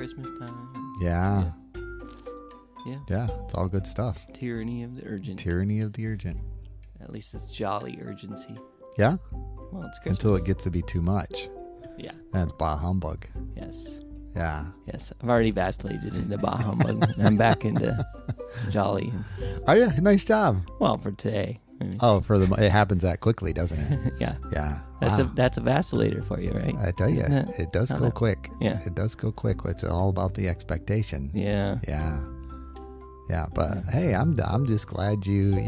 Christmas time. Yeah. Yeah. Yeah, it's all good stuff. Tyranny of the urgent. Tyranny of the urgent. At least it's jolly urgency. Yeah? Well, it's Christmas. Until it gets to be too much. Yeah. Then it's bah humbug. Yes. Yeah. Yes. I've already vacillated into bah humbug. I'm back into jolly. Oh, yeah. Nice job. Well, for today. I mean, Oh, it happens that quickly, doesn't it? yeah. Yeah. That's a vacillator for you, right? I tell you, Isn't it does go quick. Yeah. It does go quick. It's all about the expectation. Yeah. Yeah. Yeah, but hey, I'm just glad you're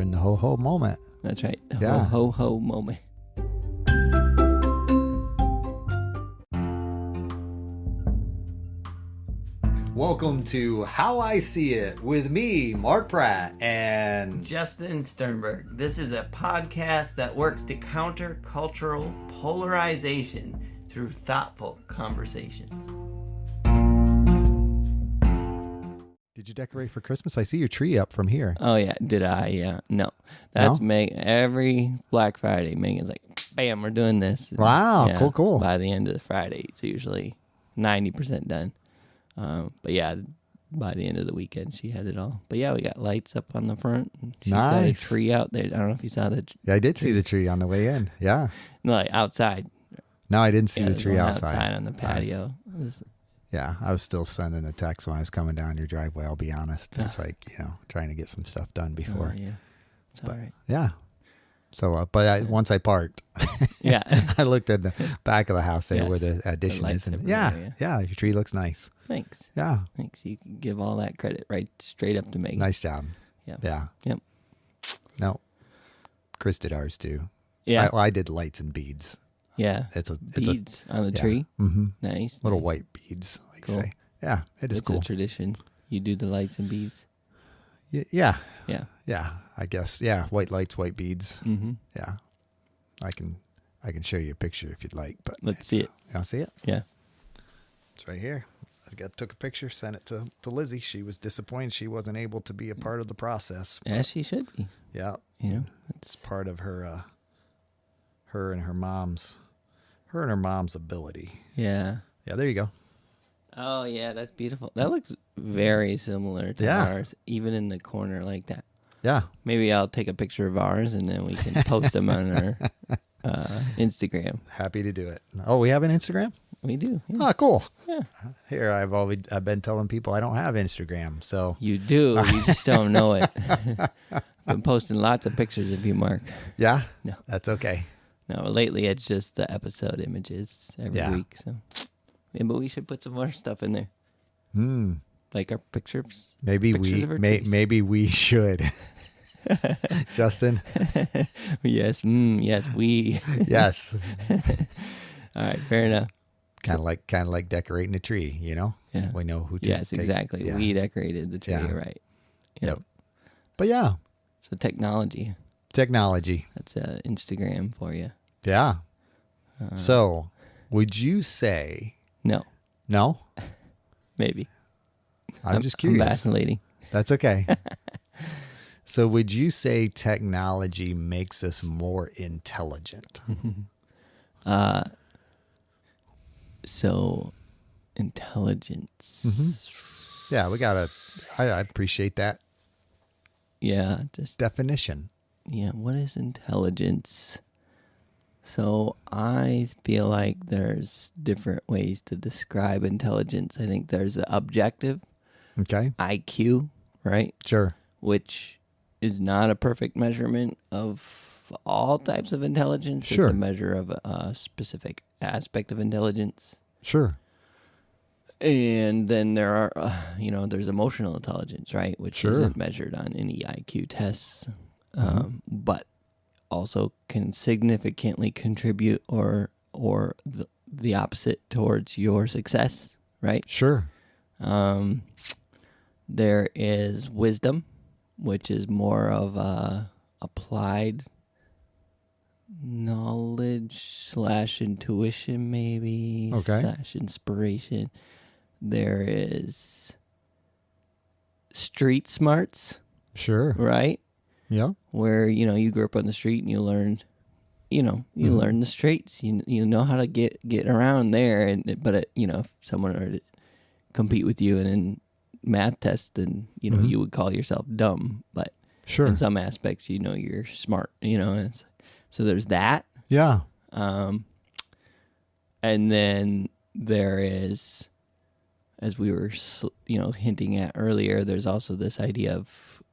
in the ho-ho moment. That's right. The Yeah. ho-ho moment. Welcome to How I See It with me, Mark Pratt, and Justin Sternberg. This is a podcast that works to counter cultural polarization through thoughtful conversations. Did you decorate for Christmas? I see your tree up from here. Oh, yeah. Did I? Yeah. No. That's Meg. Every Black Friday, Megan's like, bam, we're doing this. Wow. Yeah, Cool. By the end of the Friday, it's usually 90% done. But yeah, by the end of the weekend, she had it all. But yeah, we got lights up on the front. She got a tree out there. I don't know if you saw the tree. Yeah, I did see the tree on the way in. Yeah. No, like outside. No, I didn't see the there's tree one outside. on the patio. Yeah, I was still sending a text when I was coming down your driveway, I'll be honest. It's like, trying to get some stuff done before. Oh, yeah. It's all right. Yeah. So, once I parked, Yeah. I looked at the back of the house there Yes. where the addition lights is. And everywhere, yeah, your tree looks nice. Thanks. Yeah. Thanks. You can give all that credit right straight up to Megan. Nice job. Yeah. Yeah. Yep. No, Chris did ours too. Yeah. I did lights and beads. Yeah. It's Beads on the tree. Mm-hmm. Nice. Little nice. white beads, like Cool. say. Yeah, it is It's cool. a tradition. You do the lights and beads. Yeah. Yeah. Yeah. I guess. Yeah. White lights, white beads. Mm-hmm. Yeah. I can show you a picture if you'd like, but Let's see it. I'll see it. Yeah. It's right here. Took a picture, sent it to Lizzie. She was disappointed she wasn't able to be a part of the process. As she should be. Yeah. It's part of her and her mom's ability. Yeah. Yeah, there you go. Oh, yeah, that's beautiful. That looks very similar to ours, even in the corner like that. Yeah. Maybe I'll take a picture of ours and then we can post them on our Instagram. Happy to do it. Oh, we have an Instagram? We do. Yeah. Oh, cool. Yeah. Here, I've been telling people I don't have Instagram, so. You do. You just don't know it. Been posting lots of pictures of you, Mark. Yeah? No. That's okay. No, lately it's just the episode images every week. So, yeah, but we should put some more stuff in there, like our pictures. Maybe maybe we should. Justin. Yes. Yes. We. Yes. All right. Fair enough. Kind of like decorating a tree. Yeah. We know who. Yes. Exactly. Yeah. We decorated the tree. Yeah. Right. Yep. But yeah. So technology. Technology. That's Instagram for you. Yeah. So, would you say No? Maybe. I'm just curious. I'm vacillating. That's okay. So, would you say technology makes us more intelligent? So, intelligence. Yeah, I appreciate that Yeah, just definition. yeah. What is intelligence? So I feel like there's different ways to describe intelligence. I think there's the objective Okay. IQ, right? Sure. Which is not a perfect measurement of all types of intelligence. Sure. It's a measure of a specific aspect of intelligence. Sure. And then there are, there's emotional intelligence, right? Which Sure. isn't measured on any IQ tests, but also can significantly contribute or the opposite towards your success, right? Sure. There is wisdom, which is more of a applied knowledge / intuition, maybe, Okay. / inspiration. There is street smarts, Sure. right? Yeah. Where, you grew up on the street and you learned, learn the streets. You know how to get around there. But if someone were to compete with you in math tests, then you would call yourself dumb, but sure, in some aspects, you're smart. So there's that. Yeah. And then there is, as we were hinting at earlier, there's also this idea of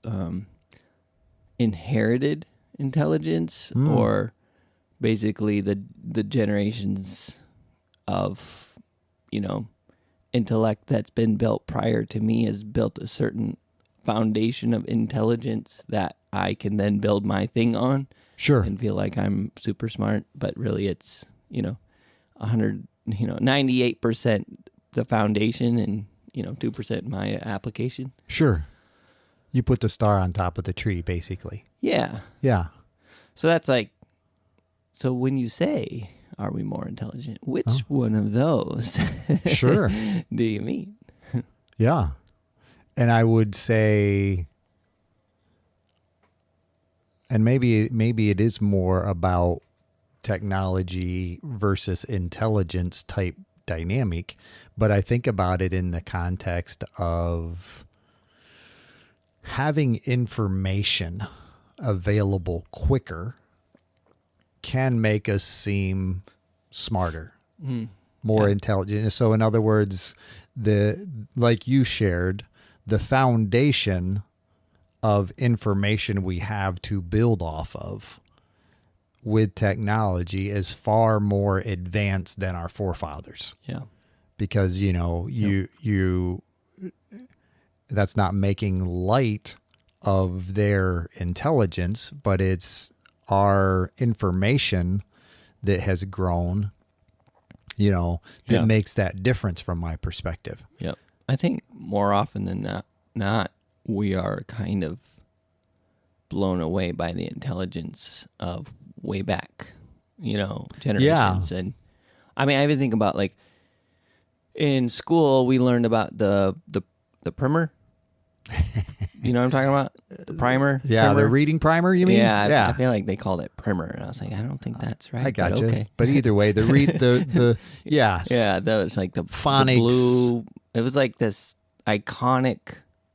inherited intelligence, or basically the generations of intellect that's been built prior to me has built a certain foundation of intelligence that I can then build my thing on. Sure. And feel like I'm super smart, but really it's 98% the foundation and 2% my application. Sure. You put the star on top of the tree, basically. Yeah. Yeah. So that's like, so when you say, are we more intelligent? Which one of those sure. do you mean? Yeah. And I would say, and maybe it is more about technology versus intelligence type dynamic, but I think about it in the context of having information available quicker can make us seem smarter, more intelligent. So in other words, like you shared, the foundation of information we have to build off of with technology is far more advanced than our forefathers. Yeah. Because, you that's not making light of their intelligence, but it's our information that has grown, that makes that difference from my perspective. Yep. I think more often than not, we are kind of blown away by the intelligence of way back, generations. Yeah. And I mean, I even think about like in school, we learned about the primer. You know what I'm talking about? The primer? Yeah, primer? the reading primer, you mean? Yeah, I feel like they called it primer. And I was like, I don't think that's right. I got you. Okay. But either way, yes. Yeah, that was like the phonics. The blue. It was like this iconic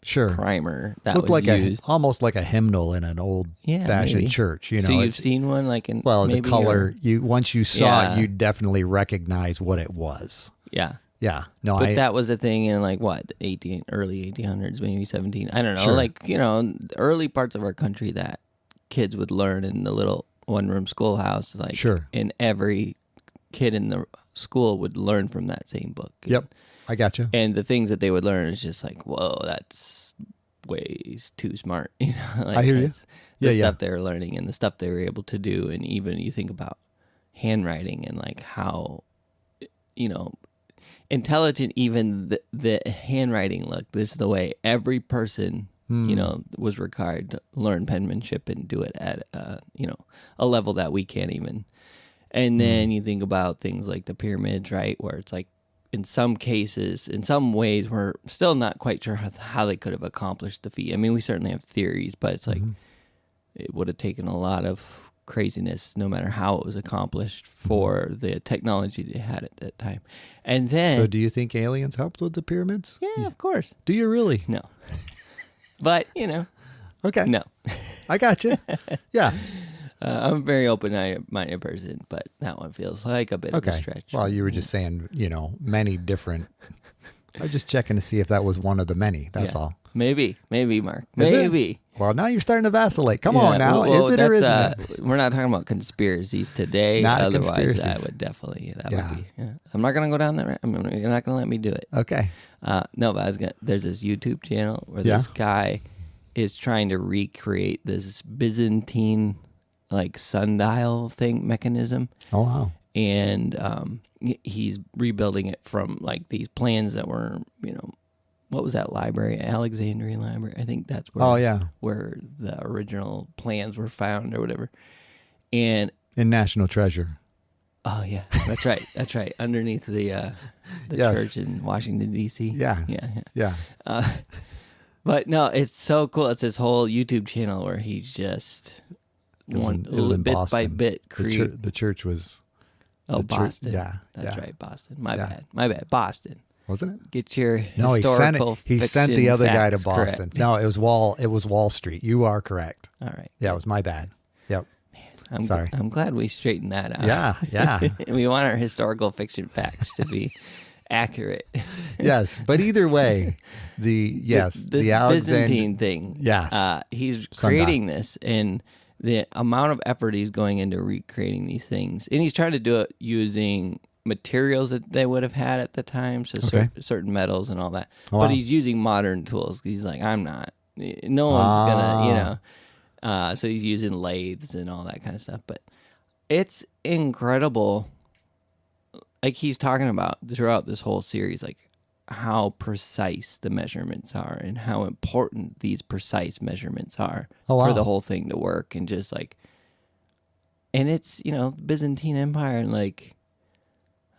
primer that looked was like used. almost like a hymnal in an old fashioned church. So you've seen one like in the color. Once you saw it, you definitely recognize what it was. Yeah. Yeah. No, but that was a thing in like what, early 1800s, maybe 17. I don't know. Sure. Like, early parts of our country that kids would learn in the little one-room schoolhouse. Like, and every kid in the school would learn from that same book. Yep. I got you. And the things that they would learn is just like, whoa, that's way too smart. Like, I hear you. The stuff they were learning and the stuff they were able to do. And even you think about handwriting and like how, intelligent even the handwriting looked. This is the way every person, was required to learn penmanship and do it at, a level that we can't even. And then you think about things like the pyramids, right? Where it's like, in some cases, in some ways, we're still not quite sure how they could have accomplished the feat. I mean, we certainly have theories, but it's like it would have taken a lot of craziness, no matter how it was accomplished, for the technology they had at that time. And then, so do you think aliens helped with the pyramids? Yeah, of course. Do you really? No, but okay, no, I got you. Yeah. I'm a very open-minded person, but that one feels like a bit of a stretch. Well, you were just saying, many different. I was just checking to see if that was one of the many. That's all. Maybe, Mark. Is maybe. It? Well, now you're starting to vacillate. Come on now. Is it or isn't it? We're not talking about conspiracies today. Not Otherwise, conspiracies. I would definitely. Would be. Yeah. I'm not going to go down that. You're not going to let me do it. Okay. No, but there's this YouTube channel where this guy is trying to recreate this Byzantine like sundial mechanism. Oh wow. And he's rebuilding it from like these plans that were, what was that library? Alexandrian Library. I think that's where where the original plans were found or whatever. And in National Treasure. Oh yeah, that's right. That's right. Underneath the church in Washington D.C. Yeah. But no, it's so cool. It's this whole YouTube channel where he's just it was in bit Boston. by bit The church was. Boston. Yeah. That's right, Boston. My bad. Boston. wasn't it? Get your No, historical he sent the fiction other guy to facts Boston. correct. No, it was Wall Street. You are correct. All right. Yeah, it was my bad. Yep. Sorry. I'm glad we straightened that out. Yeah. We want our historical fiction facts to be accurate. Yes, but either way, the Alexander Byzantine thing. Yes. He's Sundial. creating this, and the amount of effort he's going into recreating these things, and he's trying to do it using materials that they would have had at the time, so Okay. certain metals and all that. Oh, but wow. he's using modern tools. He's like, I'm not. No one's gonna, you know. So he's using lathes and all that kind of stuff. But it's incredible. Like he's talking about throughout this whole series, like how precise the measurements are and how important these precise measurements are Oh, wow. for the whole thing to work. And just like, and it's, you know, Byzantine Empire, and like,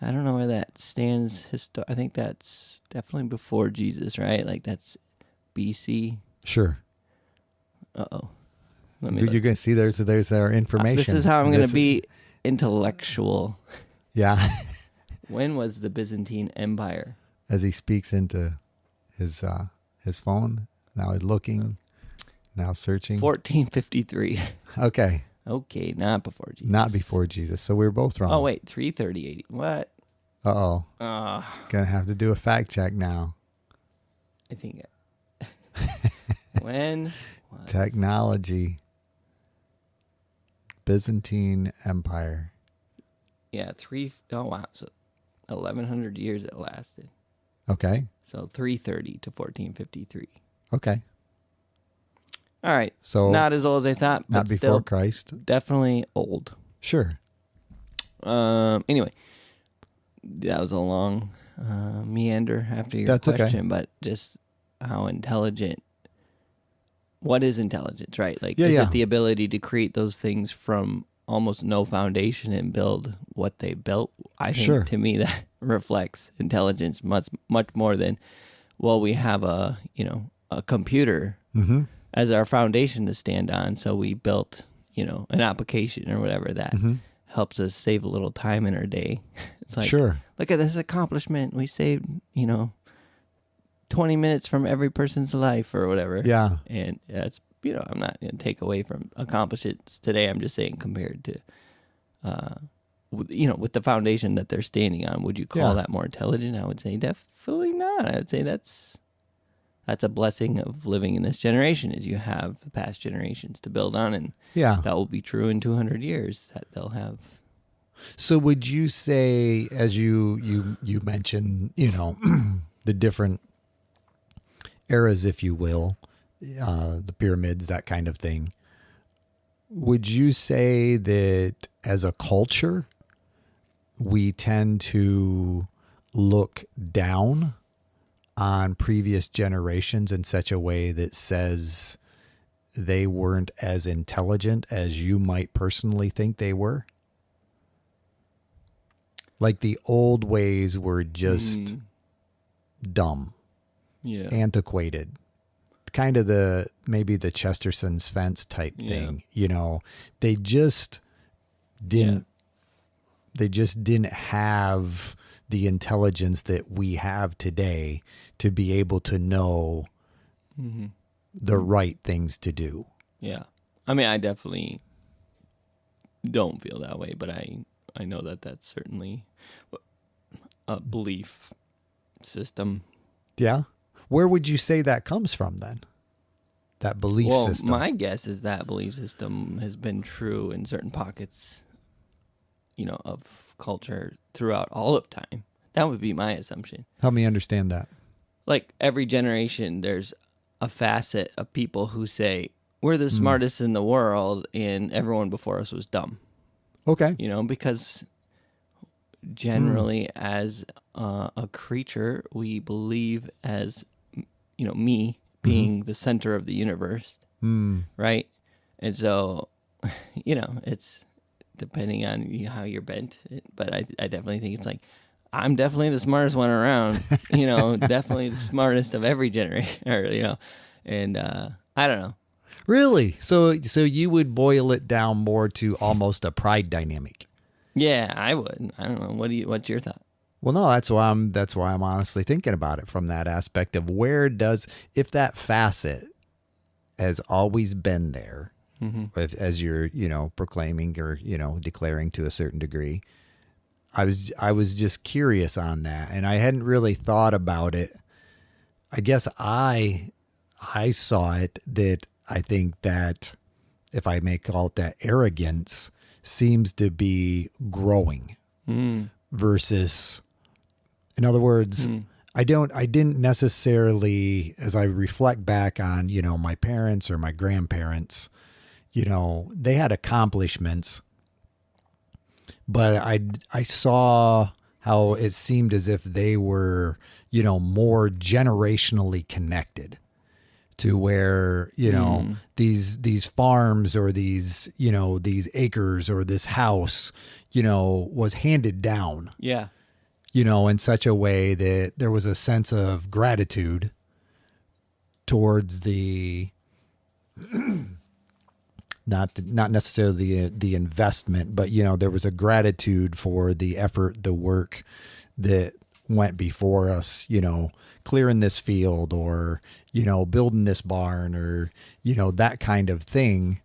I don't know where that stands. I think that's definitely before Jesus, right? Like that's BC. Sure. Uh-oh. Let me You're look. going to see there's our information. This is how I'm going This- to be intellectual. Yeah. When was the Byzantine Empire? As he speaks into his phone, now he's looking, now searching. 1453. Okay. Okay, not before Jesus. Not before Jesus. So we were both wrong. Oh, wait, 330 AD. What? Uh-oh. Uh, Gonna have to do a fact check now. I think. When? was- Technology. Byzantine Empire. Yeah, oh, wow. So 1,100 years it lasted. Okay. So 330 to 1453. Okay. All right. So Not as old as I thought, but not before still Christ. definitely old. Sure. Anyway, that was a long meander after your That's okay. question, but just how intelligent. What is intelligence, right? Like, Yeah, is yeah. it the ability to create those things from almost no foundation and build what they built? I think Sure. to me that reflects intelligence much more than, well, we have a computer Mm-hmm. as our foundation to stand on, so we built an application or whatever that helps us save a little time in our day. It's like, Sure. look at this accomplishment. We saved, 20 minutes from every person's life or whatever. Yeah. And that's, I'm not going to take away from accomplishments today. I'm just saying compared to, with the foundation that they're standing on, would you call Yeah. that more intelligent? I would say definitely not. I would say that's a blessing of living in this generation, is you have the past generations to build on, and Yeah. that will be true in 200 years, that they'll have. So would you say, as you mentioned, the different eras, if you will, the pyramids, that kind of thing, would you say that as a culture, we tend to look down on previous generations in such a way that says they weren't as intelligent as you might personally think they were? Like the old ways were just dumb, Yeah. antiquated, kind of maybe the Chesterton's fence type thing. They just didn't have the intelligence that we have today to be able to know the right things to do. Yeah. I mean, I definitely don't feel that way, but I know that that's certainly a belief system. Yeah. Where would you say that comes from then? That belief system. My guess is that belief system has been true in certain pockets, of culture throughout all of time. That would be my assumption. Help me understand that. Like every generation, there's a facet of people who say, we're the smartest in the world and everyone before us was dumb. Okay. Because generally as a creature, we believe as, me being the center of the universe, right? And so, it's depending on how you're bent, but I definitely think it's like, I'm definitely the smartest one around, definitely the smartest of every generation, or, and I don't know. Really? So you would boil it down more to almost a pride dynamic. Yeah, I would. I don't know. What's your thought? Well, no, that's why I'm honestly thinking about it from that aspect of if that facet has always been there, as you're, proclaiming or, declaring to a certain degree. I was just curious on that, and I hadn't really thought about it. I guess I saw it that I think that, if I may call it that, arrogance seems to be growing versus, in other words, I didn't necessarily, as I reflect back on, my parents or my grandparents, they had accomplishments, but I saw how it seemed as if they were, more generationally connected to where, these farms or these acres or this house, was handed down. Yeah. In such a way that there was a sense of gratitude towards the, not necessarily the investment, but, there was a gratitude for the effort, the work that went before us, clearing this field or, building this barn or, that kind of thing.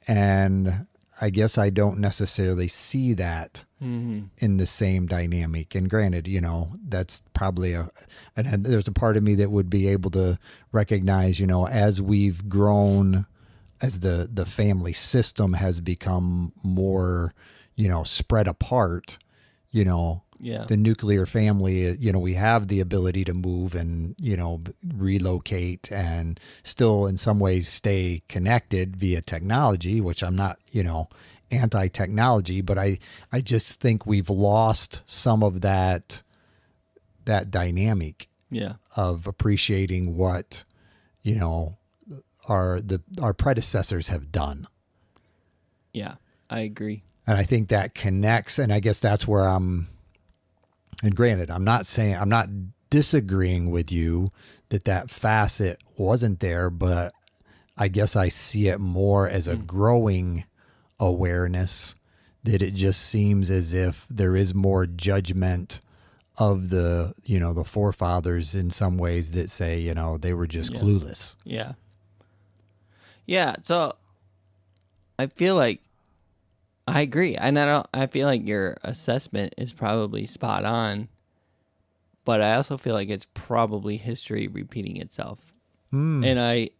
And I guess I don't necessarily see that in the same dynamic. And granted, that's probably and there's a part of me that would be able to recognize, as we've grown, as the family system has become more, spread apart, the nuclear family, we have the ability to move and, relocate and still in some ways stay connected via technology, which I'm not, anti-technology, but I just think we've lost some of that dynamic of appreciating what, our predecessors have done. Yeah, I agree. And I think that connects, and I guess that's where and granted, I'm not disagreeing with you that facet wasn't there, but I guess I see it more as a growing awareness, that it just seems as if there is more judgment of the forefathers in some ways that say, they were just clueless. Yeah. Yeah. So I feel like I agree. I feel like your assessment is probably spot on, but I also feel like it's probably history repeating itself. And I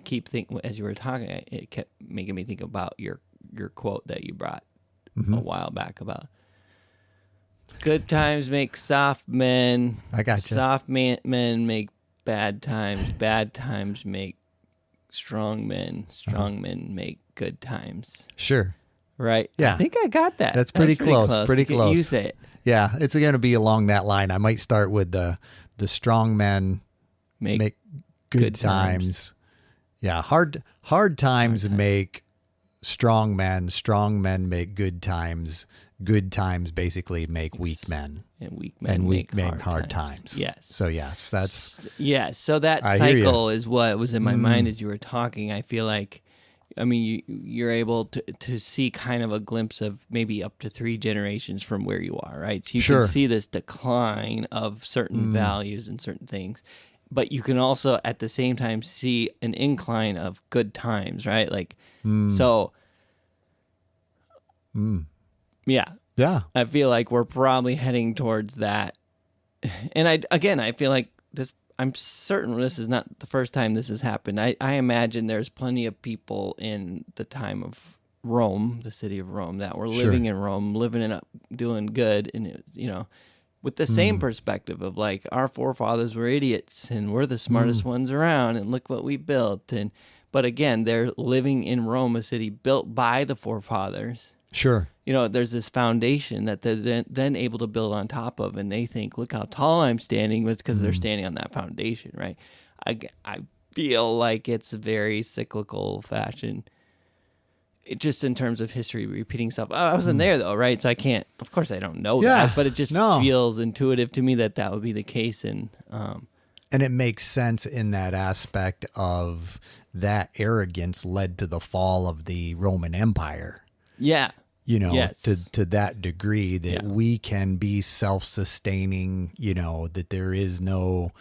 keep thinking, as you were talking, it kept making me think about your quote that you brought a while back about good times make soft men. I got you. Soft men make bad times. Bad times make strong men. Strong men make good times. Sure. Right. Yeah. I think I got that. That's pretty close. Pretty close. You say it. Yeah. It's going to be along that line. I might start with the strong men make good times. Yeah. Hard times make strong men. Strong men make good times. Good times basically make weak men. And weak men make hard times. Yes. So yes, that's. Yeah. So that cycle is what was in my mind as you were talking. I feel like, I mean, you're able to see kind of a glimpse of maybe up to 3 generations from where you are, right? So you can see this decline of certain values and certain things, but you can also at the same time see an incline of good times, right? Like, so, yeah. Yeah. I feel like we're probably heading towards that. And I feel like I'm certain this is not the first time this has happened. I imagine there's plenty of people in the time of Rome, the city of Rome, that were living in Rome, living it up, doing good, and with the same perspective of like our forefathers were idiots and we're the smartest ones around, and look what we built. But again, they're living in Rome, a city built by the forefathers. Sure. There's this foundation that they're then able to build on top of, and they think, look how tall I'm standing. It's because they're standing on that foundation, right? I feel like it's a very cyclical fashion. It just in terms of history repeating stuff. I wasn't there though, right? So I can't. Of course, I don't know that, but it just feels intuitive to me that would be the case. And it makes sense in that aspect of that arrogance led to the fall of the Roman Empire. Yeah. you know, Yes. to that degree that we can be self-sustaining, you know, that there is no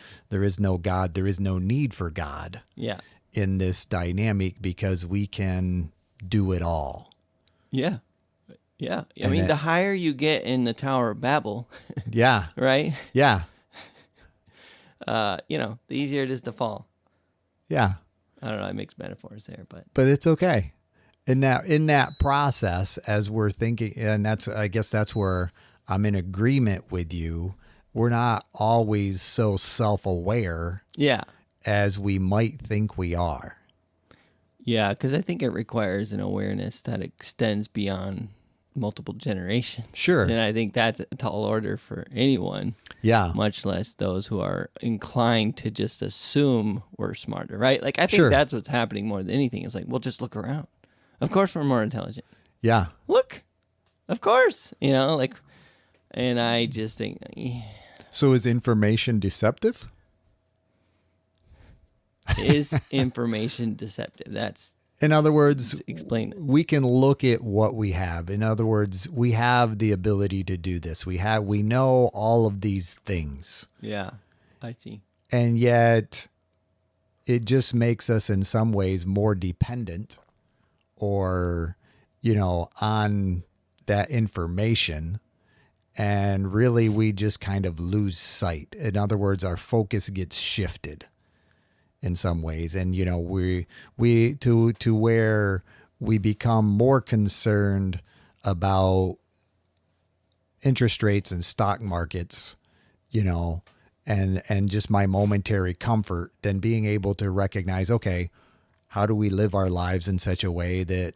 God, there is no need for God Yeah. in this dynamic because we can do it all. Yeah. Yeah. I And mean, that- the higher you get in the Tower of Babel, Yeah. right? Yeah. You know, the easier it is to fall. Yeah. I don't know. I mix metaphors there, but But it's okay. In that process, as we're thinking, and I guess that's where I'm in agreement with you. We're not always so self-aware yeah. as we might think we are. Yeah, because I think it requires an awareness that extends beyond multiple generations. Sure. And I think that's a tall order for anyone, Yeah. much less those who are inclined to just assume we're smarter, right? Like, I think Sure. that's what's happening more than anything. It's like, well, just look around. Of course we're more intelligent. Yeah. Look. Of course. You know, like, and I just think, So is information deceptive? is information deceptive? That's, In other words, explain it. we can look at what we have. In other words, we have the ability to do this. We know all of these things. Yeah, I see. And yet it just makes us in some ways more dependent or, you know, on that information. And really we just kind of lose sight. In other words, our focus gets shifted in some ways. And, you know, we to where we become more concerned about interest rates and stock markets, you know, and just my momentary comfort than being able to recognize, okay, how do we live our lives in such a way that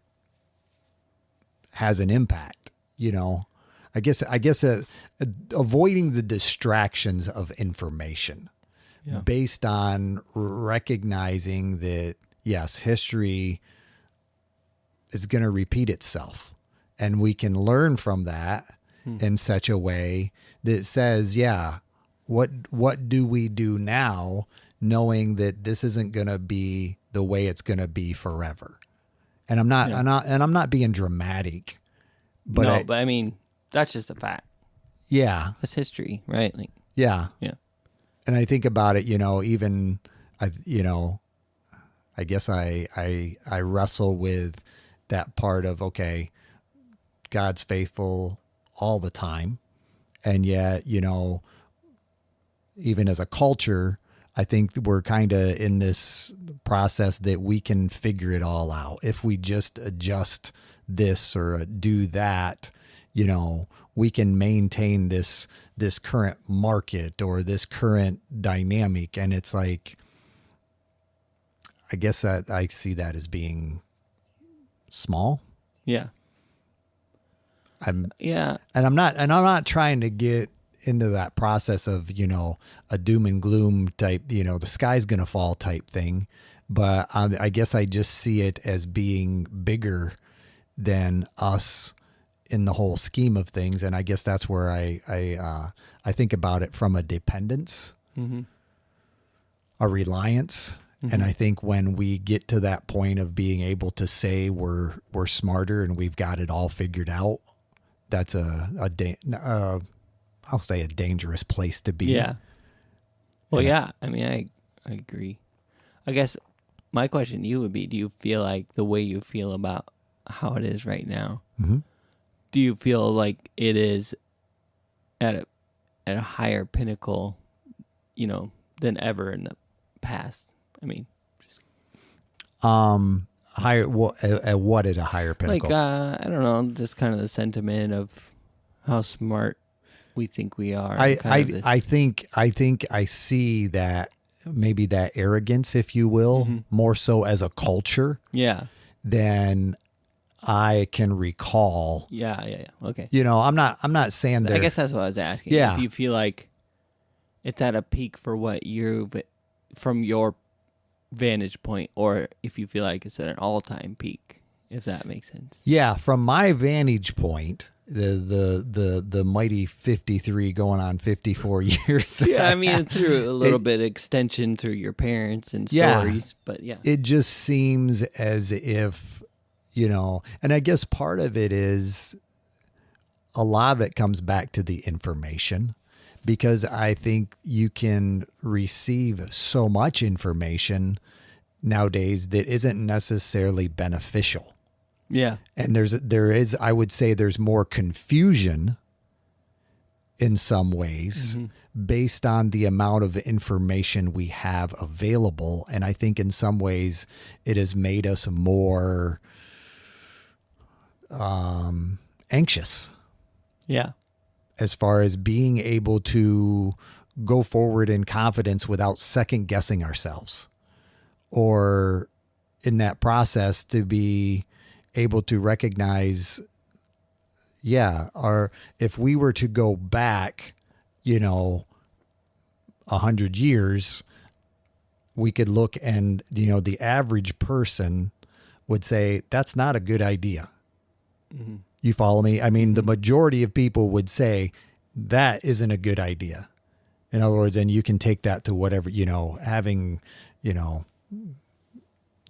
has an impact, you know? I guess avoiding the distractions of information. Yeah. Based on recognizing that, yes, history is going to repeat itself. And we can learn from that in such a way that says, yeah, what do we do now, knowing that this isn't going to be the way it's going to be forever? And I'm not being dramatic. But no, but I mean, that's just a fact. Yeah. That's history, right? Like, Yeah. yeah. And I think about it, you know, even, I guess I wrestle with that part of, okay, God's faithful all the time. And yet, you know, even as a culture, I think we're kind of in this process that we can figure it all out. If we just adjust this or do that, you know, we can maintain this current market or this current dynamic. And it's like, I guess that I see that as being small. Yeah. And I'm not trying to get into that process of, you know, a doom and gloom type, you know, the sky's going to fall type thing. But I guess I just see it as being bigger than us in the whole scheme of things. And I guess that's where I think about it from a dependence, a reliance. And I think when we get to that point of being able to say we're smarter and we've got it all figured out, that's I'll say a dangerous place to be. Yeah. Well, yeah. I mean, I agree. I guess my question to you would be, do you feel like the way you feel about how it is right now, do you feel like it is at a higher pinnacle, you know, than ever in the past? I mean, just higher at what at a higher pinnacle? like I don't know, just kind of the sentiment of how smart we think we are. I think I see that, maybe that arrogance, if you will, more so as a culture. Yeah. Than I can recall. Yeah. Okay. You know, I'm not saying that. I guess that's what I was asking. Yeah. If you feel like it's at a peak for what from your vantage point, or if you feel like it's at an all-time peak, if that makes sense. Yeah, from my vantage point, the mighty 53 going on 54 years. Yeah, I mean, through a little bit of extension through your parents and stories, but yeah. It just seems as if, you know, and I guess part of it is a lot of it comes back to the information, because I think you can receive so much information nowadays that isn't necessarily beneficial. Yeah. And I would say there's more confusion in some ways based on the amount of information we have available. And I think in some ways it has made us more anxious. Yeah. As far as being able to go forward in confidence without second guessing ourselves, or in that process to be able to recognize, if we were to go back, 100 years, we could look and, the average person would say, that's not a good idea. Mm-hmm. You follow me? I mean, the majority of people would say that isn't a good idea. In other words, and you can take that to whatever, having,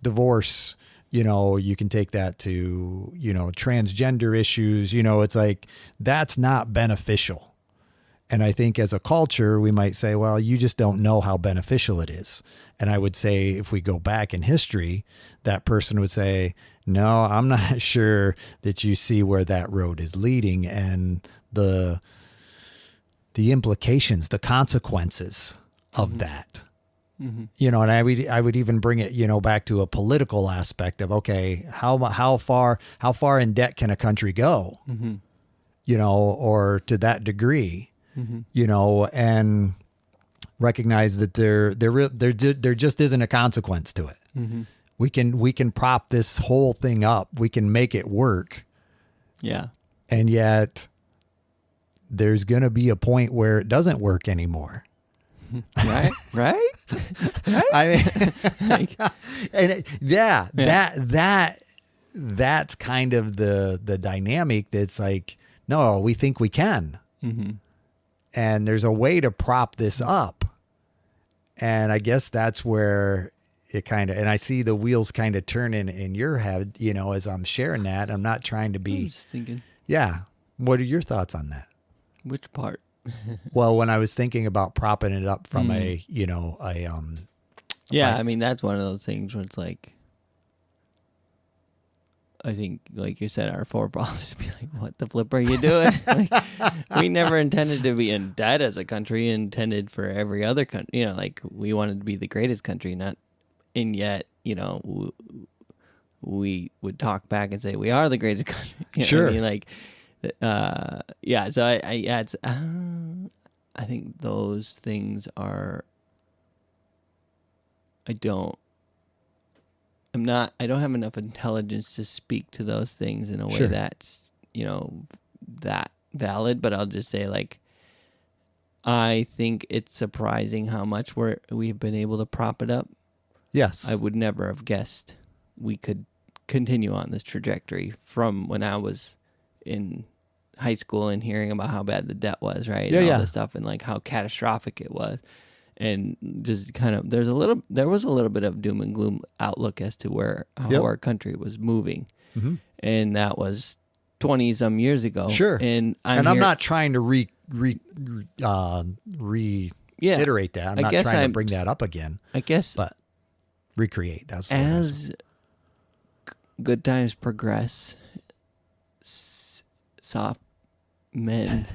divorce, you can take that to, transgender issues, it's like, that's not beneficial. And I think as a culture, we might say, well, you just don't know how beneficial it is. And I would say, if we go back in history, that person would say, no, I'm not sure that you see where that road is leading, and the implications, the consequences of that. Mm-hmm. And I would even bring it, back to a political aspect of, okay, how far in debt can a country go, or to that degree, and recognize that there just isn't a consequence to it. Mm-hmm. We can prop this whole thing up. We can make it work. Yeah. And yet there's going to be a point where it doesn't work anymore. Right. I mean, that's kind of the dynamic. That's like, no, we think we can. Mm-hmm. And there's a way to prop this up. And I guess that's where it kind of, and I see the wheels kind of turning in your head, as I'm sharing that. I'm not trying to be. I'm just thinking. Yeah. What are your thoughts on that? Which part? Well, when I was thinking about propping it up from I mean, that's one of those things where it's like, I think, like you said, our forefathers would be like, what the flip are you doing? Like, we never intended to be in debt as a country, intended for every other country, like we wanted to be the greatest country, and yet, we would talk back and say, we are the greatest country. Sure. I mean, like, so I think those things are, I don't have enough intelligence to speak to those things in a way that's, that valid, but I'll just say, like, I think it's surprising how much we've been able to prop it up. Yes. I would never have guessed we could continue on this trajectory from when I was in high school and hearing about how bad the debt was, right? Yeah, and all this stuff, and like how catastrophic it was. And just kind of, there was a little bit of doom and gloom outlook as to how our country was moving. Mm-hmm. And that was 20 some years ago. Sure. And I'm not trying to reiterate that. I'm not trying to bring that up again. I guess. But recreate. That's as good times progress, soft men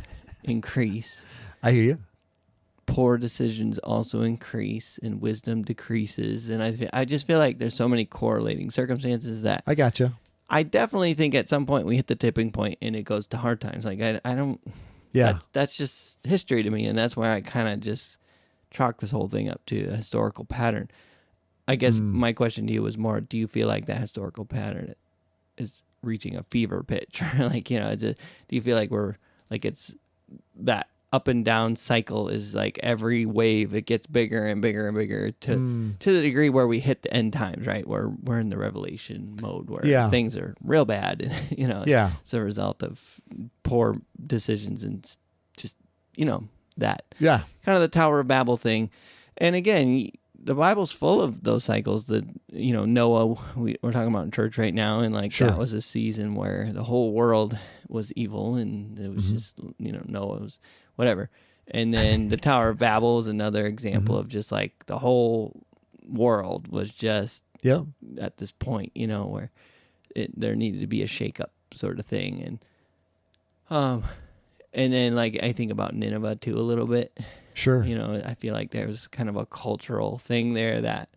increase. I hear you. Poor decisions also increase, and wisdom decreases. And I just feel like there's so many correlating circumstances that I gotcha. I definitely think at some point we hit the tipping point and it goes to hard times. Like I don't. Yeah. That's just history to me, and that's where I kind of just chalk this whole thing up to a historical pattern. I guess my question to you was more: do you feel like that historical pattern is reaching a fever pitch, or like, do you feel like we're like it's that up and down cycle is like every wave it gets bigger and bigger and bigger to the degree where we hit the end times, right? Where we're in the revelation mode where things are real bad, and it's a result of poor decisions and just that kind of the Tower of Babel thing. And again, the Bible's full of those cycles. That Noah, we're talking about in church right now, and like that was a season where the whole world was evil, and it was just Noah was whatever. And then the Tower of Babel is another example of just like the whole world was just at this point, where there needed to be a shake-up sort of thing, and then like I think about Nineveh too a little bit. Sure. I feel like there was kind of a cultural thing there that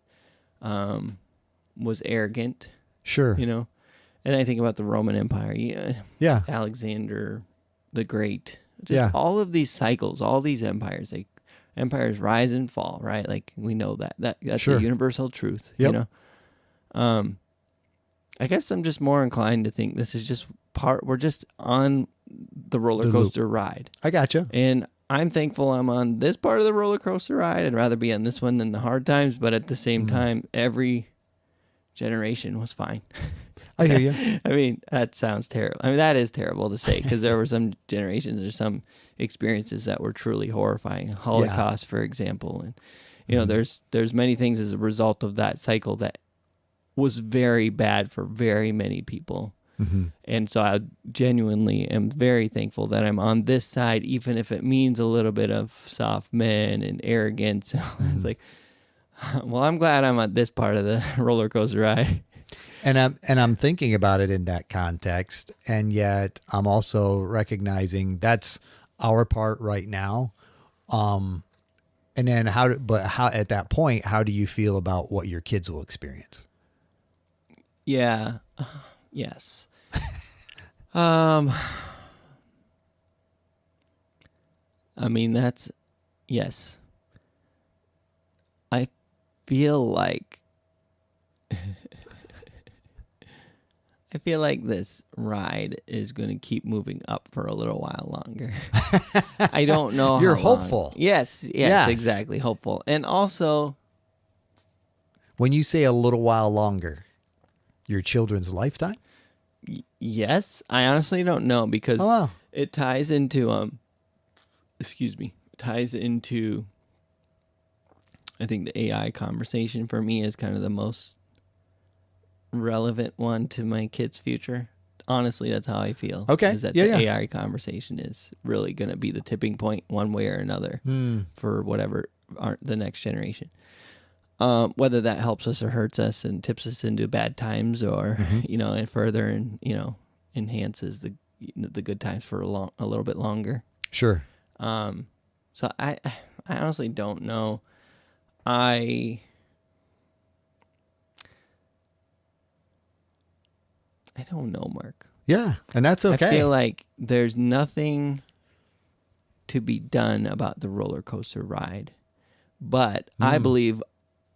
was arrogant. Sure. And I think about the Roman Empire. Yeah. Alexander the Great. Just all of these cycles, all these empires, empires rise and fall, right? Like we know that's a universal truth. Yep. I guess I'm just more inclined to think this is just we're just on the roller coaster ride. I gotcha. And I'm thankful I'm on this part of the roller coaster ride. I'd rather be on this one than the hard times, but at the same time, every generation was fine. I hear you. I mean, that sounds terrible. I mean, that is terrible to say because there were some generations or some experiences that were truly horrifying. Holocaust, for example. And, there's many things as a result of that cycle that was very bad for very many people. Mm-hmm. And so I genuinely am very thankful that I'm on this side, even if it means a little bit of soft men and arrogance. It's like, well, I'm glad I'm at this part of the roller coaster ride. And I'm thinking about it in that context, and yet I'm also recognizing that's our part right now. And then how at that point, how do you feel about what your kids will experience? Yeah. Yes. I mean, that's, yes. I feel like, this ride is going to keep moving up for a little while longer. I don't know. You're how hopeful. Long. Yes, exactly. Hopeful. And also, when you say a little while longer, your children's lifetime? Yes. I honestly don't know because it ties into, I think the AI conversation for me is kind of the most relevant one to my kids' future. Honestly, that's how I feel. Okay. Is that the AI conversation is really going to be the tipping point one way or another for whatever the next generation. Whether that helps us or hurts us and tips us into bad times or, and further and, enhances the good times for a little bit longer. Sure. So I honestly don't know. I don't know, Mark. Yeah, and that's okay. I feel like there's nothing to be done about the roller coaster ride. But I believe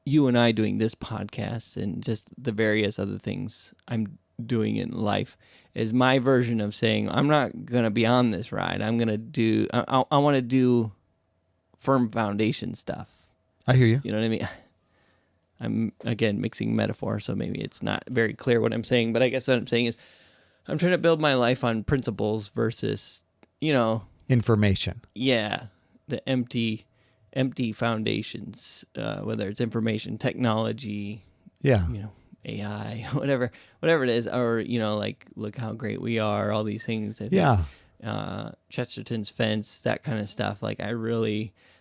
you and I doing this podcast and just the various other things I'm doing in life is my version of saying, I'm not going to be on this ride. I'm going to do, I want to do firm foundation stuff. I hear you. You know what I mean? I'm, again, mixing metaphor, so maybe it's not very clear what I'm saying. But I guess what I'm saying is I'm trying to build my life on principles versus, information. Yeah, the empty foundations, whether it's information, technology, AI, whatever it is, or, like, look how great we are, all these things. I think, Chesterton's fence, that kind of stuff. Like,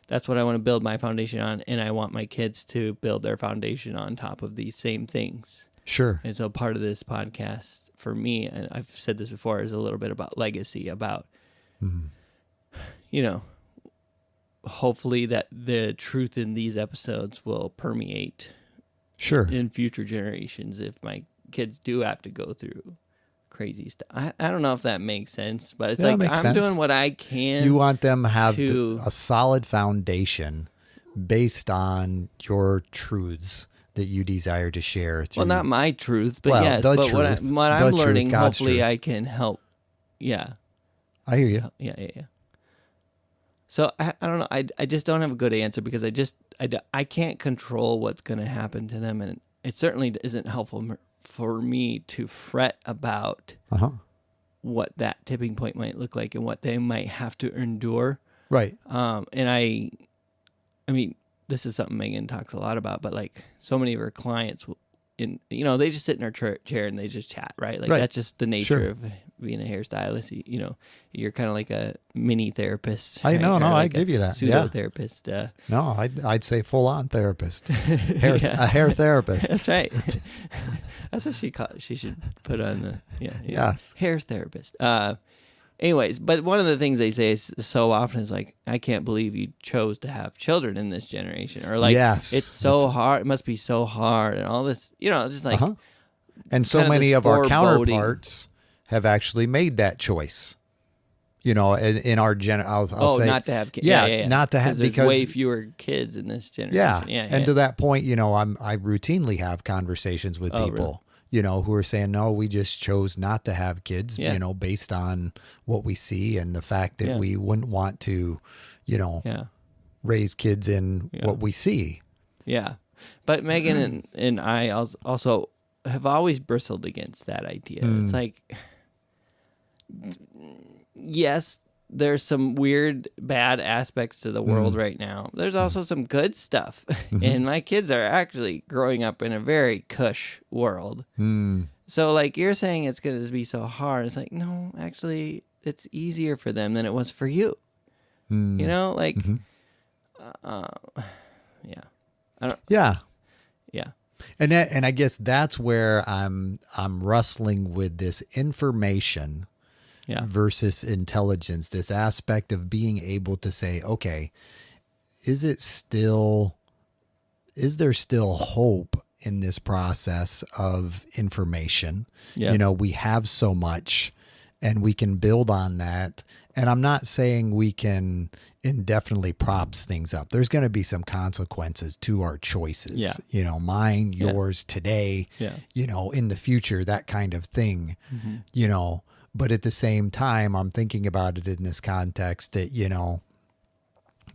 that's what I want to build my foundation on, and I want my kids to build their foundation on top of these same things. Sure. And so part of this podcast for me, and I've said this before, is a little bit about legacy, about, hopefully that the truth in these episodes will permeate in future generations if my kids do have to go through crazy stuff. I don't know if that makes sense, but it's like I'm doing what I can. You want them to have a solid foundation based on your truths that you desire to share. Through, well, not my truth, but yes. But truth, what I'm learning, God's hopefully truth. I can help. Yeah. I hear you. Yeah. So I don't know. I just don't have a good answer because I can't control what's going to happen to them, and it certainly isn't helpful for me to fret about what that tipping point might look like and what they might have to endure. Right. And I mean, this is something Megan talks a lot about, but like so many of her clients, they just sit in their chair and they just chat, right? Like that's just the nature of being a hairstylist. You're kind of like a mini therapist. I right? know, like I give you that. Pseudo therapist. No, I'd say full on therapist, a hair therapist. That's right. That's what she should put on the yes, hair therapist. Anyways, but one of the things they say is so often is like, I can't believe you chose to have children in this generation, or like, it's so hard. It must be so hard, and all this, just like, and so many of our counterparts have actually made that choice. In our I'll say not to have kids. Yeah, not to have, because way fewer kids in this generation. Yeah, and to that point, I routinely have conversations with people. Really? Who are saying, no, we just chose not to have kids, based on what we see and the fact that we wouldn't want to, raise kids in what we see. Yeah. But Megan and I also have always bristled against that idea. It's like, yes, there's some weird, bad aspects to the world right now. There's also some good stuff. And my kids are actually growing up in a very cush world. So, like, you're saying it's going to be so hard. It's like, no, actually, it's easier for them than it was for you. Like, yeah. Yeah. And I guess that's where I'm wrestling with this information versus intelligence, this aspect of being able to say, okay, is there still hope in this process of information? We have so much and we can build on that. And I'm not saying we can indefinitely props things up. There's going to be some consequences to our choices, mine, yours, today, in the future, that kind of thing, But at the same time, I'm thinking about it in this context that,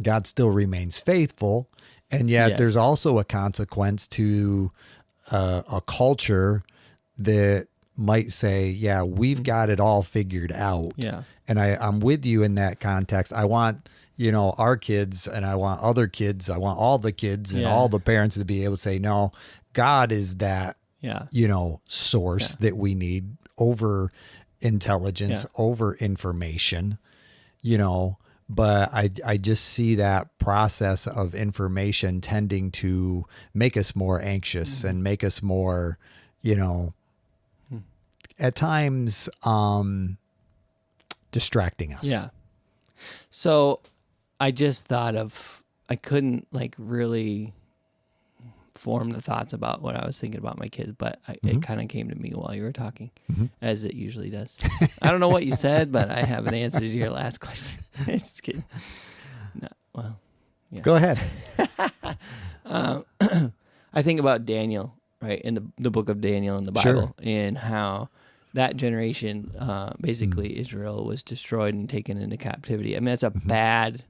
God still remains faithful. And yet there's also a consequence to a culture that might say, we've got it all figured out. Yeah. And I'm with you in that context. I want, our kids, and I want other kids. I want all the kids and all the parents to be able to say, no, God is that, source that we need over intelligence, over information, but I just see that process of information tending to make us more anxious and make us more, at times, distracting us. Yeah. So I just thought I couldn't like really form the thoughts about what I was thinking about my kids, but it kind of came to me while you were talking, as it usually does. I don't know what you said, but I have an answer to your last question. Just kidding. No, well, yeah. Go ahead. I think about Daniel, right, in the book of Daniel in the Bible, and how that generation, basically Israel was destroyed and taken into captivity. I mean, that's a bad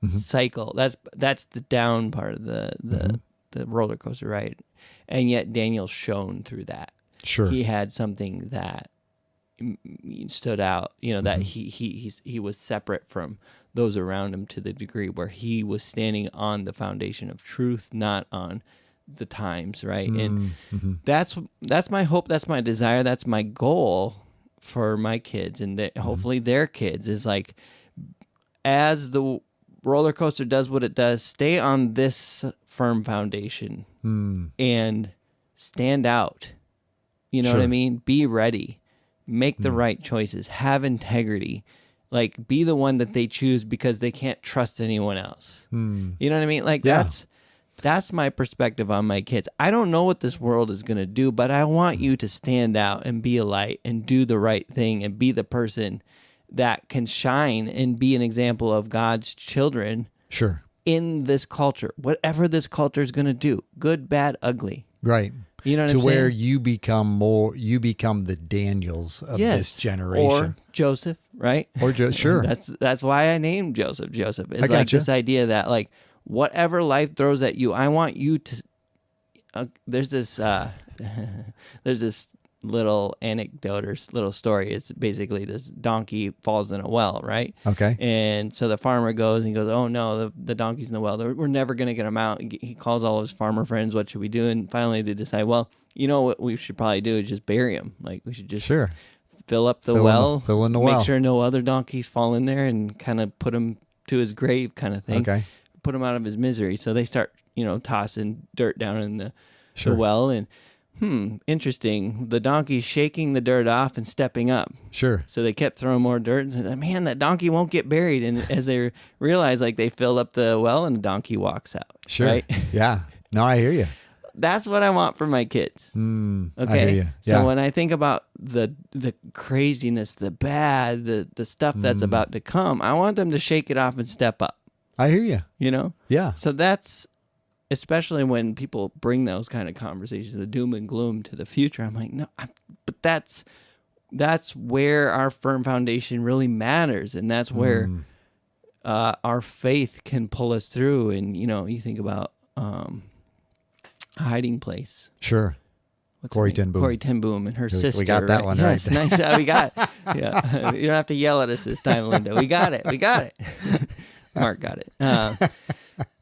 cycle. That's the down part of the roller coaster, right? And yet Daniel shone through that. Sure. He had something that stood out, that he was separate from those around him to the degree where he was standing on the foundation of truth, not on the times, right? And that's my hope, that's my desire, that's my goal for my kids, and that hopefully their kids, is like, as the roller coaster does what it does, stay on this firm foundation and stand out. You know what I mean? Be ready. Make the right choices. Have integrity. Like, be the one that they choose because they can't trust anyone else. You know what I mean? Like, that's my perspective on my kids. I don't know what this world is going to do, but I want you to stand out and be a light and do the right thing and be the person that can shine and be an example of God's children. Sure. In this culture, whatever this culture is going to do, good, bad, ugly. Right. You know what I'm saying? To where you become the Daniels of this generation. Or Joseph, right? Or sure. That's why I named Joseph. Joseph is like this idea that, like, whatever life throws at you, I want you to. There's this little anecdote or little story. It's basically this donkey falls in a well, right? Okay. And so the farmer goes and he goes, oh no, the donkey's in the well. We're never going to get him out. He calls all his farmer friends. What should we do? And finally they decide, well, you know what we should probably do is just bury him. Like we should just fill up the well, fill in the make well. sure no other donkeys fall in there and kind of put him to his grave kind of thing. Okay. Put him out of his misery. So they start, tossing dirt down in the well and interesting. The donkey's shaking the dirt off and stepping up. Sure. So they kept throwing more dirt and said, man, that donkey won't get buried. And as they realize, like, they filled up the well and the donkey walks out. Sure. Right? Yeah. No, I hear you. That's what I want for my kids. Okay. I hear you. Yeah. So when I think about the craziness, the bad, the stuff that's about to come, I want them to shake it off and step up. I hear you. Yeah. So that's, especially when people bring those kind of conversations, the doom and gloom to the future. I'm like, no, but that's where our firm foundation really matters. And that's where our faith can pull us through. And, you think about Hiding Place. Sure. Corrie ten Boom. Corrie ten Boom and her sister. We got that one right. Yes, nice job. We got it. Yeah. You don't have to yell at us this time, Linda. We got it. Mark got it.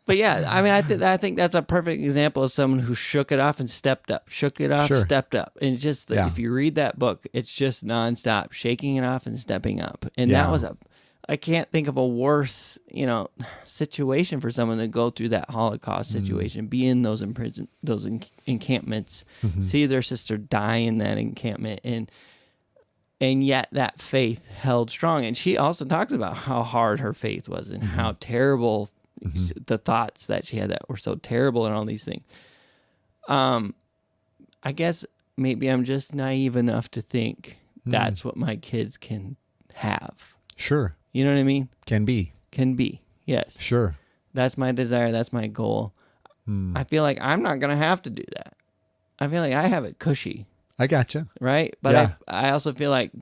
But yeah, I mean, I think that's a perfect example of someone who shook it off and stepped up. Shook it off, stepped up. And just if you read that book, it's just nonstop shaking it off and stepping up. And that was I can't think of a worse, situation for someone to go through that Holocaust situation, be in those those encampments, see their sister die in that encampment, and yet that faith held strong. And she also talks about how hard her faith was and how terrible the thoughts that she had that were so terrible and all these things. I guess maybe I'm just naive enough to think that's what my kids can have. Sure. You know what I mean? Can be. Yes. Sure. That's my desire. That's my goal. I feel like I'm not going to have to do that. I feel like I have it cushy. I gotcha. Right? But I also feel like,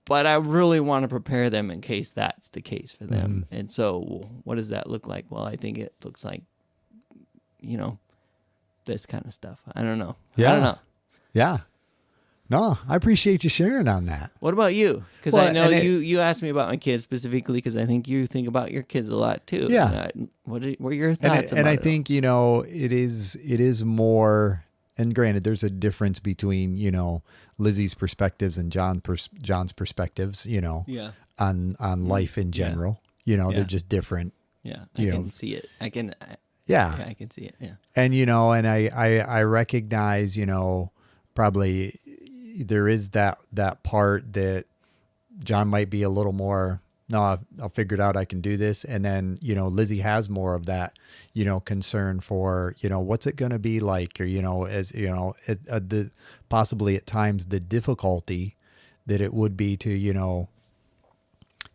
but I really want to prepare them in case that's the case for them. And so what does that look like? Well, I think it looks like, this kind of stuff. I don't know. Yeah. I don't know. Yeah. No, I appreciate you sharing on that. What about you? Because I know you asked me about my kids specifically because I think you think about your kids a lot too. Yeah. What are your thoughts about it? And I think, it is more, and granted, there's a difference between, Lizzie's perspectives and John's perspectives, on life in general. They're just different. Yeah, I can see it. I can see it. Yeah. And, and I recognize, probably there is that part that John might be a little more, no, I'll figure it out. I can do this. And then, Lizzie has more of that, concern for, what's it going to be like, or, as, possibly at times the difficulty that it would be to,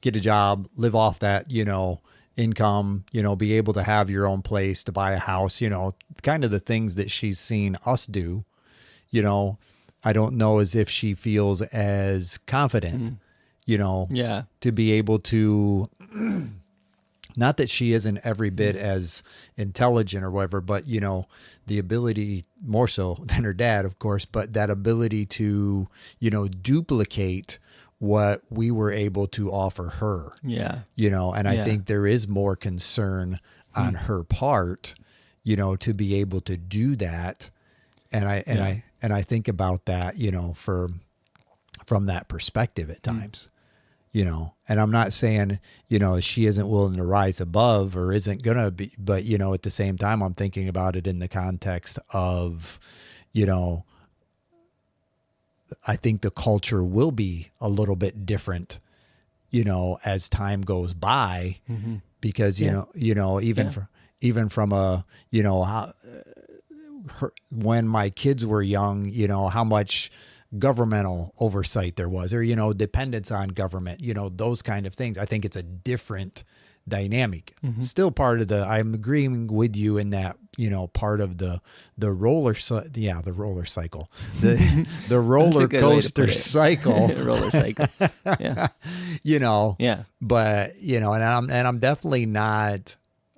get a job, live off that, income, be able to have your own place, to buy a house, kind of the things that she's seen us do, I don't know as if she feels as confident, to be able to, not that she isn't every bit as intelligent or whatever, but, the ability more so than her dad, of course, but that ability to, duplicate what we were able to offer her. Yeah. And I think there is more concern on her part, to be able to do that. And I think about that, from that perspective at times, and I'm not saying, she isn't willing to rise above or isn't going to be, but, at the same time, I'm thinking about it in the context of, I think the culture will be a little bit different, as time goes by, because, even from a, when my kids were young, how much governmental oversight there was, or, dependence on government, those kind of things. I think it's a different dynamic. Still part of I'm agreeing with you in that, part of the roller cycle, the roller coaster cycle, roller cycle. Yeah. But, and I'm definitely not,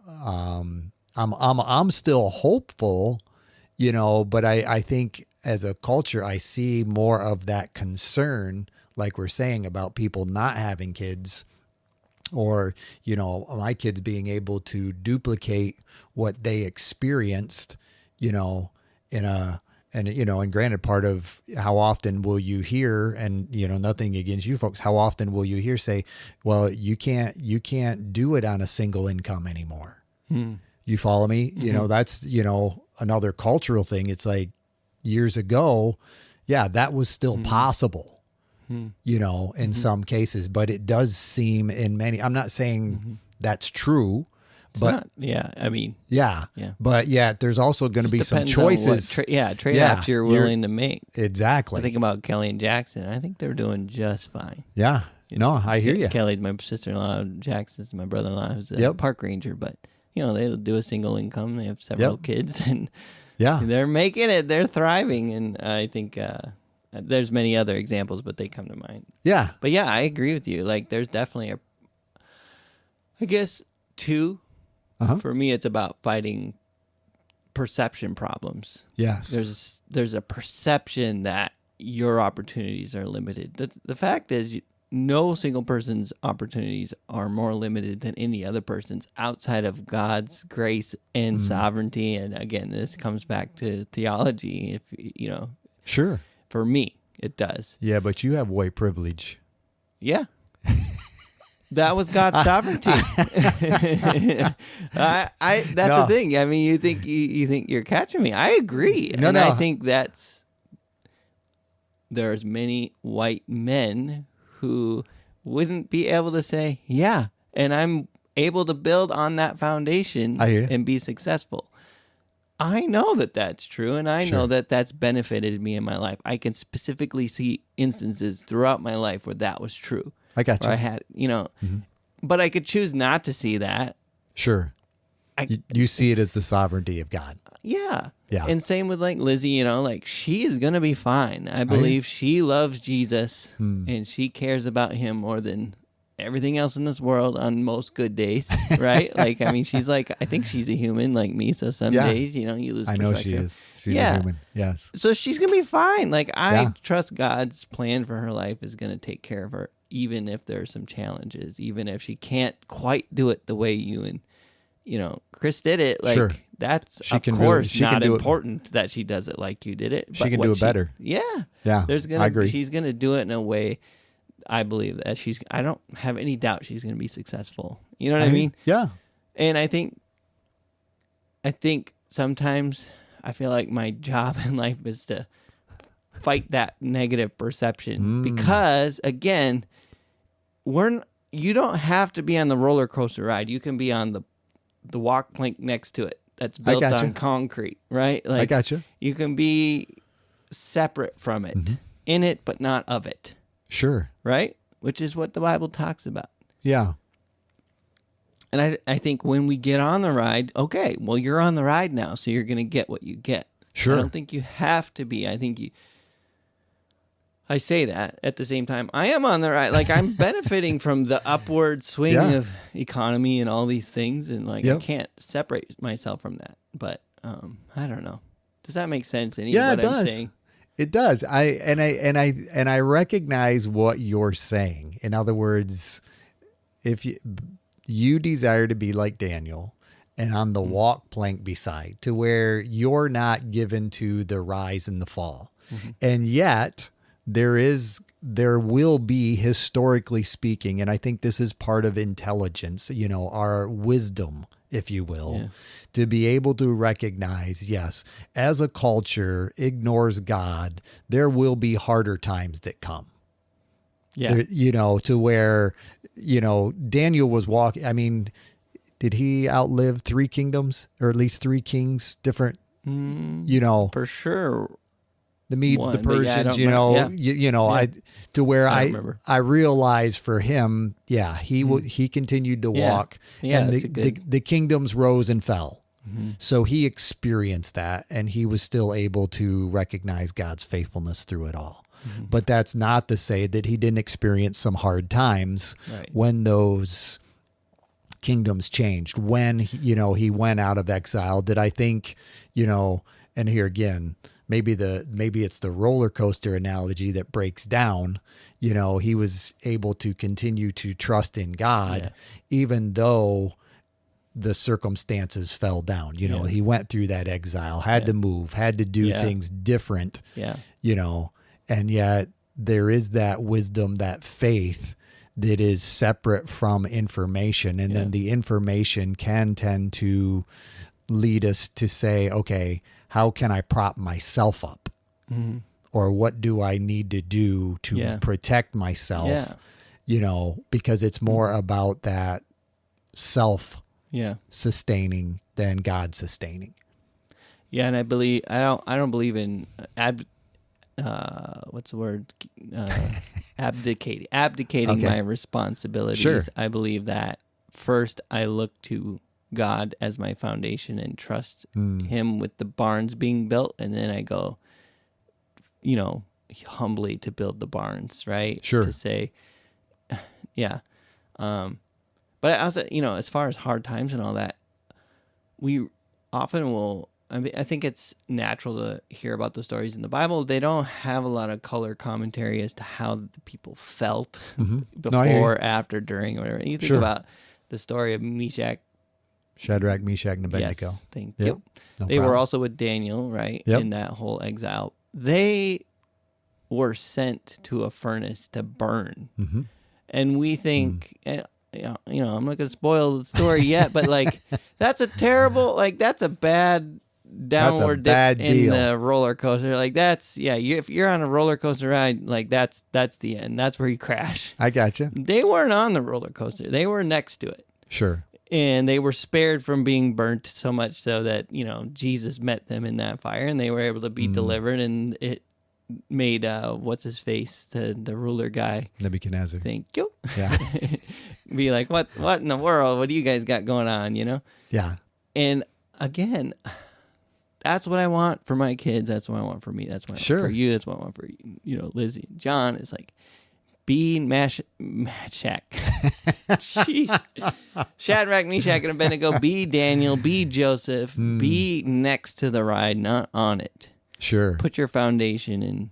I'm still hopeful, but I think as a culture, I see more of that concern, like we're saying about people not having kids, or, you know, my kids being able to duplicate what they experienced, you know, and granted, part of how often will you hear, and, you know, nothing against you folks, how often will you hear say, well, you can't do it on a single income anymore. You follow me? You know, that's, you know, another cultural thing. It's like years ago, yeah, that was still possible. You know, in some cases, but it does seem in many, I'm not saying that's true, but I mean, but there's also going to be some choices. Trade-offs you're willing to make. Exactly. I think about Kelly and Jackson. I think they're doing just fine. Yeah. No, I hear you. Kelly's my sister-in-law. Jackson's my brother-in-law, who's a park ranger, but, you know, they do a single income. They have several kids, and they're making it. They're thriving, and I think, there's many other examples, but they come to mind. Yeah. But yeah, I agree with you. Like, there's definitely I guess, for me, it's about fighting perception problems. Yes. There's a perception that your opportunities are limited. The fact is, no single person's opportunities are more limited than any other person's outside of God's grace and sovereignty. And again, this comes back to theology. If you know, sure. For me, it does. Yeah, but you have white privilege. Yeah. That was God's sovereignty. That's the thing. I mean, you think you're catching me. I agree. I think there's many white men who wouldn't be able to say, yeah, and I'm able to build on that foundation and be successful. I know that that's true, and I know that that's benefited me in my life. I can specifically see instances throughout my life where that was true. I got you. I had, but I could choose not to see that. Sure. You see it as the sovereignty of God. Yeah. Yeah. And same with like Lizzie, like she is going to be fine. I believe she loves Jesus and she cares about him more than everything else in this world on most good days, right? Like, I mean, she's like, I think she's a human like me. So some days, you lose perspective. I know she is. She's a human. Yes. So she's going to be fine. Like, I trust God's plan for her life is going to take care of her, even if there are some challenges, even if she can't quite do it the way you and, Chris did it. Like, that's, of course, not important that she does it like you did it. She can do it better. Yeah. Yeah. I agree. She's going to do it in a way, I believe that I don't have any doubt she's going to be successful. You know what I mean? Yeah. And I think sometimes I feel like my job in life is to fight that negative perception because, again, you don't have to be on the roller coaster ride. You can be on the walk plank next to it that's built on concrete, right? Like, I got you. You can be separate from it, in it, but not of it. Sure. Right? Which is what the Bible talks about. Yeah. And I think when we get on the ride, okay, well, you're on the ride now, so you're going to get what you get. Sure. I don't think you have to be. I say that at the same time. I am on the ride. Like, I'm benefiting from the upward swing of economy and all these things, and I can't separate myself from that. But I don't know. Does that make sense? It does. It does. I recognize what you're saying. In other words, if you desire to be like Daniel and on the walk plank beside, to where you're not given to the rise and the fall. And yet there will be, historically speaking, and I think this is part of intelligence, our wisdom, if you will, to be able to recognize, yes, as a culture ignores God, there will be harder times that come. Yeah. There, to where, Daniel was walking. I mean, did he outlive 3 kingdoms, or at least 3 kings different, For sure. The Medes, the Persians, to where I realize for him, he continued to walk, and the kingdoms rose and fell. So he experienced that, and he was still able to recognize God's faithfulness through it all. But that's not to say that he didn't experience some hard times when those kingdoms changed, when he went out of exile. Did I think, and here again, maybe it's the roller coaster analogy that breaks down. You know, he was able to continue to trust in God, even though the circumstances fell down. You know, he went through that exile, had to move, had to do things different, you know, and yet there is that wisdom, that faith that is separate from information. And then the information can tend to lead us to say, okay, how can I prop myself up? Mm-hmm. Or what do I need to do to protect myself? Yeah. You know, because it's more about that self sustaining than God sustaining. Yeah, and I don't believe in what's the word? Abdicating my responsibilities. Sure. I believe that first I look to God as my foundation and trust him with the barns being built, and then I go, you know, humbly to build the barns, right? Sure. To say, but also, you know, as far as hard times and all that, we often will, I mean, I think it's natural to hear about the stories in the Bible. They don't have a lot of color commentary as to how the people felt before, after, during, or whatever. You think about the story of Shadrach, Meshach, and Abednego. Yes, thank you. They were also with Daniel, right, in that whole exile. They were sent to a furnace to burn. Mm-hmm. And we think... you know, I'm not going to spoil the story yet, but like, that's a terrible, like, that's a bad downward dip in the roller coaster. Like, that's, if you're on a roller coaster ride, like, that's the end. That's where you crash. I gotcha. They weren't on the roller coaster. They were next to it. Sure. And they were spared from being burnt so much so that, you know, Jesus met them in that fire and they were able to be delivered, and it made what's his face, the ruler guy, Nebuchadnezzar. Thank you. Yeah. Be like, what in the world? What do you guys got going on? You know? Yeah. And again, that's what I want for my kids. That's what I want for me. That's what I want for you. That's what I want for you know, Lizzie and John. Is like, be Meshach. Sheesh. Shadrach, Meshach, and Abednego. Be Daniel. Be Joseph. Be next to the ride, not on it. Sure. Put your foundation in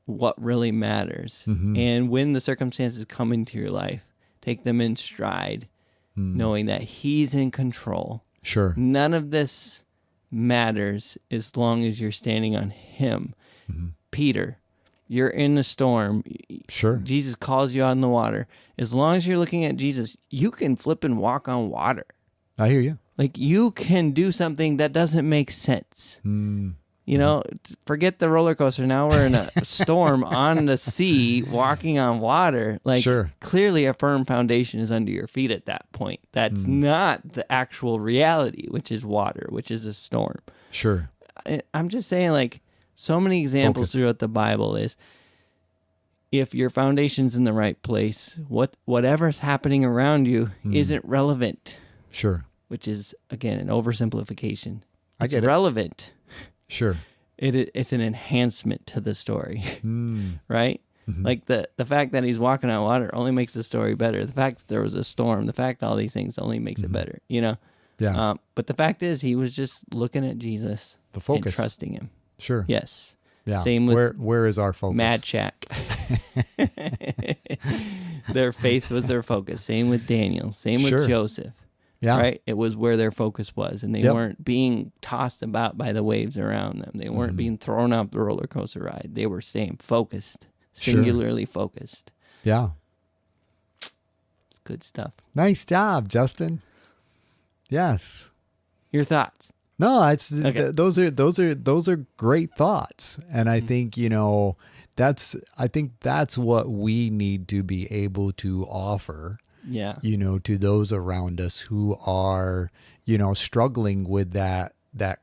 what really matters. Mm-hmm. And when the circumstances come into your life, take them in stride, knowing that he's in control. Sure. None of this matters as long as you're standing on him. Mm-hmm. Peter, you're in the storm. Sure. Jesus calls you out in the water. As long as you're looking at Jesus, you can flip and walk on water. I hear you. Like, you can do something that doesn't make sense. You know, forget the roller coaster. Now we're in a storm on the sea, walking on water. Like, clearly a firm foundation is under your feet at that point. That's not the actual reality, which is water, which is a storm. Sure. I'm just saying, like, so many examples throughout the Bible is, if your foundation's in the right place, whatever's happening around you isn't relevant. Sure. Which is, again, an oversimplification. I get it. Relevant. Sure. It's an enhancement to the story, right? Mm-hmm. Like the fact that he's walking on water only makes the story better. The fact that there was a storm, the fact all these things only makes it better, you know? Yeah. But the fact is, he was just looking at Jesus, the focus, and trusting him. Sure. Yes. Yeah. Same with where is our focus? Meshach. Their faith was their focus. Same with Daniel. Same with Joseph. Yeah. Right? It was where their focus was, and they weren't being tossed about by the waves around them. They weren't being thrown off the roller coaster ride. They were staying focused, singularly focused. Yeah. Good stuff. Nice job, Justin. Yes. Your thoughts? No, it's those are great thoughts, and I think, you know, that's what we need to be able to offer. Yeah. You know, to those around us who are, you know, struggling with that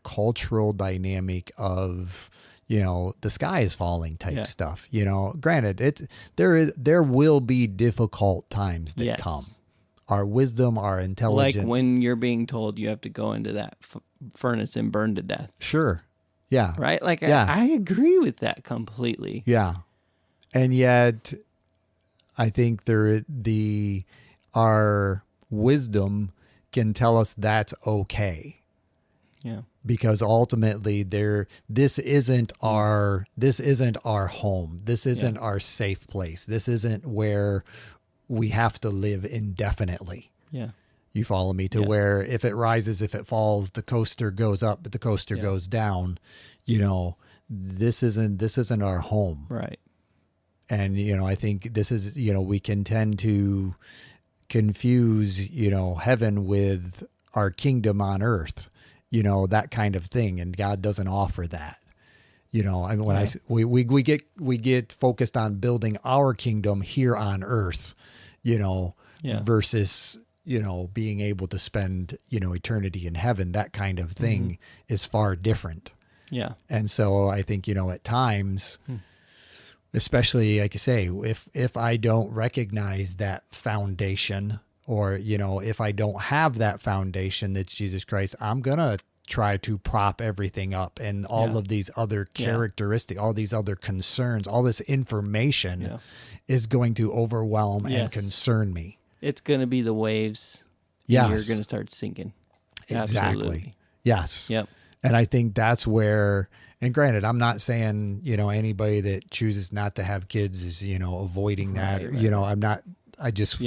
cultural dynamic of, you know, the sky is falling type stuff. You know, granted, there will be difficult times that come. Our wisdom, our intelligence. Like when you're being told you have to go into that furnace and burn to death. Sure. Yeah. Right? Like, I agree with that completely. Yeah. And yet, I think our wisdom can tell us that's okay. Yeah. Because ultimately this isn't our home. This isn't our safe place. This isn't where we have to live indefinitely. Yeah. You follow me? To where if it rises, if it falls, the coaster goes up, but the coaster goes down. You know, this isn't our home. Right. And, you know, I think this is, you know, we can tend to confuse, you know, heaven with our kingdom on earth, you know, that kind of thing. And God doesn't offer that. You know, I mean, when we get focused on building our kingdom here on earth, you know, versus, you know, being able to spend, you know, eternity in heaven, that kind of thing is far different. Yeah. And so I think, you know, at times, especially like I say, if I don't recognize that foundation, or, you know, if I don't have that foundation that's Jesus Christ, I'm going to try to prop everything up, and all of these other characteristics, all these other concerns, all this information is going to overwhelm and concern me. It's going to be the waves. Yes. You're going to start sinking. Exactly. Absolutely. Yes. Yep. And I think that's where, and granted, I'm not saying, you know, anybody that chooses not to have kids is, you know, avoiding that, or, you know, I just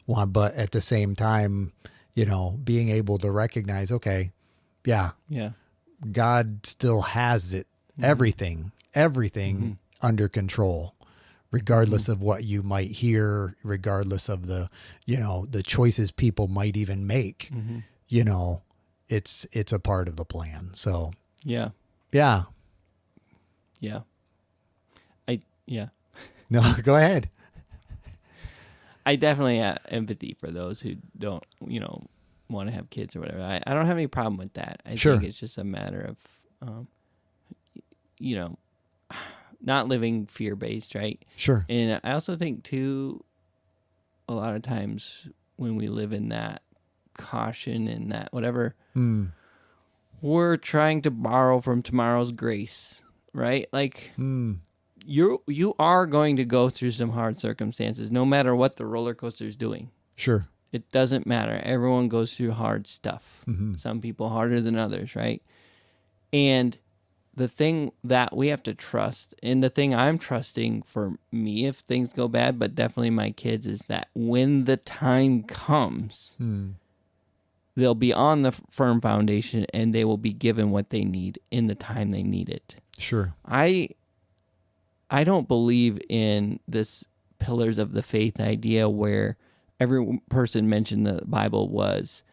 want, but at the same time, you know, being able to recognize, okay, God still has it, everything under control, regardless of what you might hear, regardless of the, you know, the choices people might even make, you know, it's a part of the plan. So, Yeah. No, go ahead. I definitely have empathy for those who don't, you know, want to have kids or whatever. I don't have any problem with that. I think it's just a matter of, you know, not living fear-based, right? Sure. And I also think, too, a lot of times when we live in that caution and that whatever, we're trying to borrow from tomorrow's grace, right? Like, you are going to go through some hard circumstances, no matter what the roller coaster is doing. Sure. It doesn't matter. Everyone goes through hard stuff. Some people harder than others, right? And the thing that we have to trust, and the thing I'm trusting for me if things go bad, but definitely my kids, is that when the time comes, they'll be on the firm foundation and they will be given what they need in the time they need it. Sure. I don't believe in this pillars of the faith idea where every person mentioned in the Bible was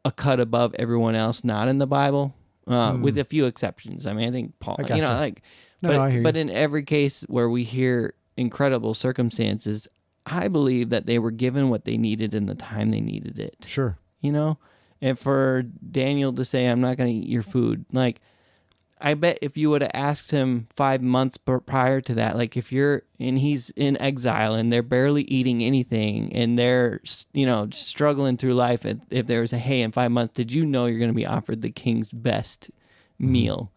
a cut above everyone else not in the Bible, with a few exceptions. I mean, I think Paul, gotcha. you know, like, but in every case where we hear incredible circumstances, I believe that they were given what they needed in the time they needed it. Sure. You know, and for Daniel to say, I'm not going to eat your food, like, I bet if you would have asked him 5 months prior to that, like if he's in exile and they're barely eating anything and they're, you know, struggling through life. If there was hey, in 5 months, did you know you're going to be offered the king's best meal?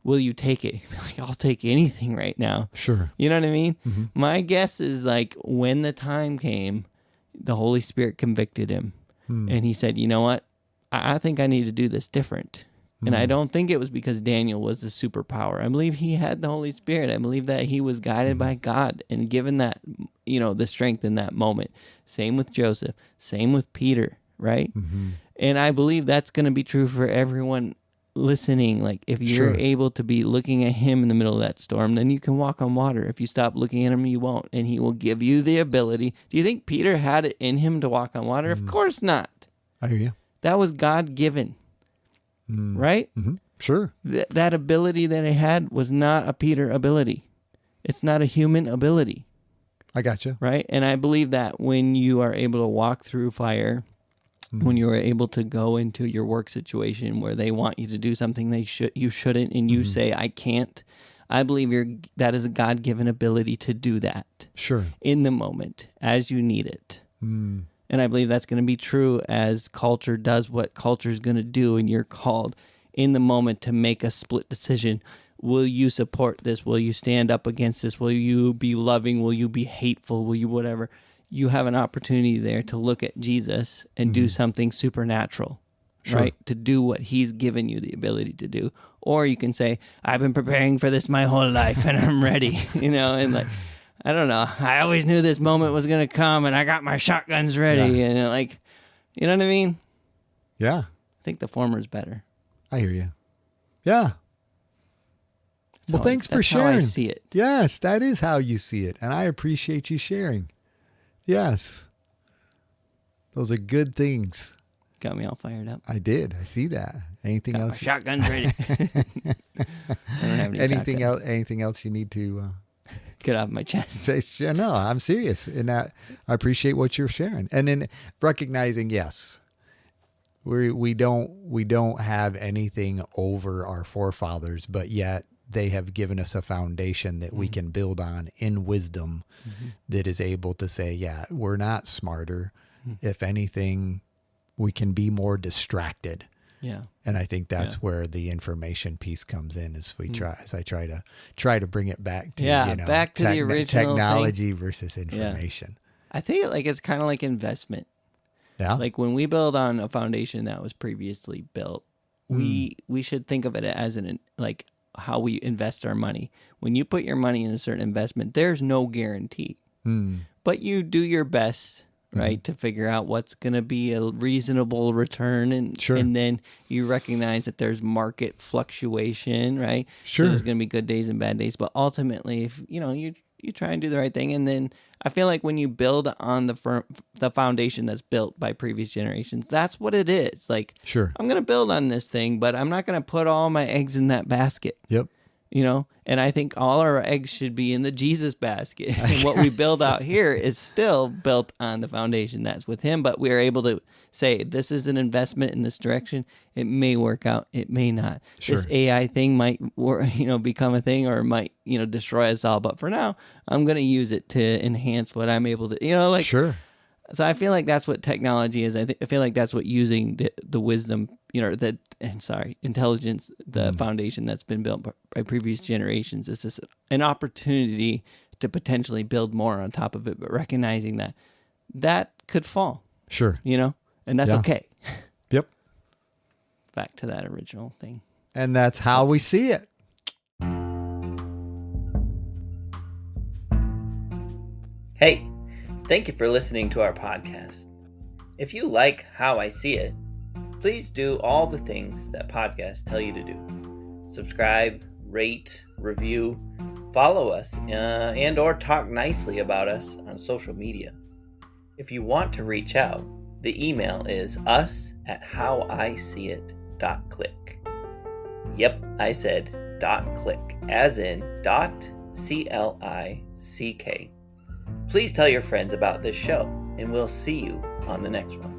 Will you take it? Like, I'll take anything right now. Sure. You know what I mean? My guess is like when the time came, the Holy Spirit convicted him and he said, you know what? I think I need to do this different. And I don't think it was because Daniel was the superpower. I believe he had the Holy Spirit. I believe that he was guided by God and given that, you know, the strength in that moment. Same with Joseph. Same with Peter, right? And I believe that's going to be true for everyone listening. Like, if you're able to be looking at him in the middle of that storm, then you can walk on water. If you stop looking at him, you won't. And he will give you the ability. Do you think Peter had it in him to walk on water? Of course not. I hear you. That was God-given. Right? Sure. That ability that he had was not a Peter ability. It's not a human ability. I gotcha. Right? And I believe that when you are able to walk through fire, when you are able to go into your work situation where they want you to do something you shouldn't, and you say, I can't, I believe that is a God-given ability to do that. Sure. In the moment, as you need it. And I believe that's going to be true as culture does what culture is going to do, and you're called in the moment to make a split decision. Will you support this? Will you stand up against this? Will you be loving? Will you be hateful? Will you whatever? You have an opportunity there to look at Jesus and do something supernatural, right? To do what he's given you the ability to do. Or you can say, I've been preparing for this my whole life and I'm ready, and like, I don't know. I always knew this moment was going to come and I got my shotguns ready. And like, you know what I mean? Yeah. I think the former is better. I hear you. Yeah. Well, thanks for sharing. How I see it. Yes, that is how you see it. And I appreciate you sharing. Yes. Those are good things. Got me all fired up. I did. I see that. Anything got else? My shotgun's ready. I don't have any anything else? Anything else you need to get off my chest? No, I'm serious. And that I appreciate what you're sharing. And then recognizing, yes, we don't have anything over our forefathers, but yet they have given us a foundation that we can build on in wisdom that is able to say, yeah, we're not smarter. If anything, we can be more distracted. Yeah. And I think that's where the information piece comes in, as I try to bring it back to, back to the original technology thing. Versus information. Yeah. I think like it's kind of like investment. Yeah. Like when we build on a foundation that was previously built, we should think of it as like how we invest our money. When you put your money in a certain investment, there's no guarantee, but you do your best, right, to figure out what's going to be a reasonable return, and then you recognize that there's market fluctuation, right? Sure. So there's going to be good days and bad days, but ultimately, if you try and do the right thing, and then I feel like when you build on the foundation that's built by previous generations, that's what it is. Like, I'm going to build on this thing, but I'm not going to put all my eggs in that basket. Yep. And I think all our eggs should be in the Jesus basket. And what we build out here is still built on the foundation that's with him, but we're able to say, this is an investment in this direction. It may work out. It may not. This AI thing might, become a thing, or might, destroy us all. But for now, I'm going to use it to enhance what I'm able to, So I feel like that's what technology is. I feel like that's what using the wisdom, intelligence, the foundation that's been built by previous generations is just an opportunity to potentially build more on top of it, but recognizing that could fall. Sure. And that's okay. Yep. Back to that original thing. And that's how we see it. Hey, thank you for listening to our podcast. If you like How I See It, please do all the things that podcasts tell you to do. Subscribe, rate, review, follow us, and or talk nicely about us on social media. If you want to reach out, the email is us@howiseeit.click. Yep, I said .click, as in .click. Please tell your friends about this show, and we'll see you on the next one.